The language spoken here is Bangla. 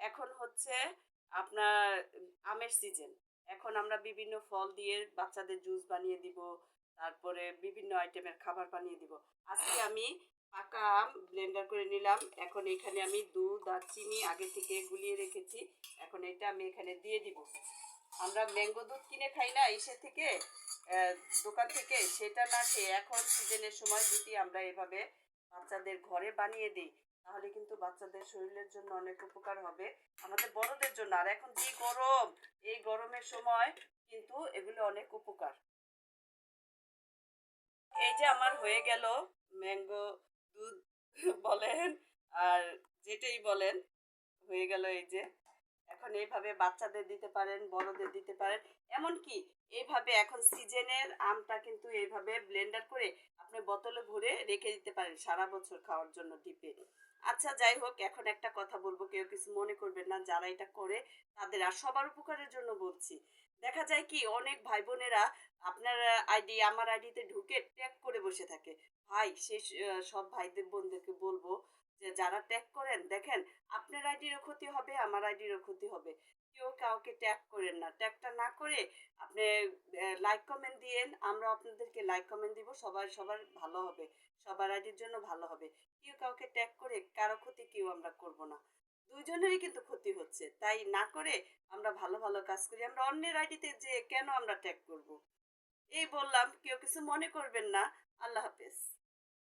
এখন হচ্ছে আপনার আমের সিজন। এখন আমরা বিভিন্ন ফল দিয়ে বাচ্চাদের জুস বানিয়ে দিব। তারপরে বিভিন্ন আইটেমের খাবার বানিয়ে দিব। আজকে আমি পাকা আম ব্লেন্ডার করে নিলাম। এখন এখানে আমি দুধ আর চিনি আগে থেকে গুলিয়ে রেখেছি। এখন এটা আমি এখানে দিয়ে দিব। আমরা ম্যাঙ্গো দুধ কিনে খাই না ইসে থেকে, দোকান থেকে, সেটা না খেয়ে এখন সিজনের সময় যদি আমরা এভাবে বাচ্চাদের ঘরে বানিয়ে দিই, তাহলে কিন্তু বাচ্চাদের শরীরের জন্য অনেক উপকার হবে, আমাদের বড়দের জন্য। আর এখন যে গরম, এই গরমের সময় কিন্তু এগুলো অনেক উপকার। এই যে আমার হয়ে গেল ম্যাঙ্গো দুধ বলেন আর যেটাই বলেন, হয়ে গেল এই যে। এখন এইভাবে বাচ্চাদের দিতে পারেন, বড়দের দিতে পারেন। এমনকি এইভাবে এখন সিজনের আমটা কিন্তু এইভাবে ব্লেন্ডার করে আপনি বোতলে ভরে রেখে দিতে পারেন সারা বছর খাওয়ার জন্য ডিপে। আচ্ছা যাই হোক, এখন একটা কথা বলবো, কেউ কিছু মনে করবেন না, যারা এটা করে তাদের, আর সবার উপকারের জন্য বলছি। দেখা যায় কি অনেক ভাই বোনেরা আপনার আইডি আমার আইডিতে ঢুকে ট্যাগ করে বসে থাকে। ভাই সে সব ভাইদের বোনদেরকে বলবো যে যারা ট্যাগ করেন, দেখেন আপনার আইডিরও ক্ষতি হবে, আমার আইডিরও ক্ষতি হবে। কেউ কাউকে ট্যাগ করেন না, ট্যাগটা না করে আপনি লাইক কমেন্ট দিয়েন, আমরা আপনাদেরকে লাইক কমেন্ট দিব, সবার সবার ভালো হবে, সবার আইডির জন্য ভালো হবে। কেউ কাউকে ট্যাগ করে কারো ক্ষতি কেউ আমরা করব না, দুইজনেরই কিন্তু ক্ষতি হচ্ছে। তাই না করে আমরা ভালো ভালো কাজ করি, আমরা অন্যের আইডিতে যে কেন আমরা ট্যাগ করব। এই বললাম, কেউ কিছু মনে করবেন না। আল্লাহ হাফেজ।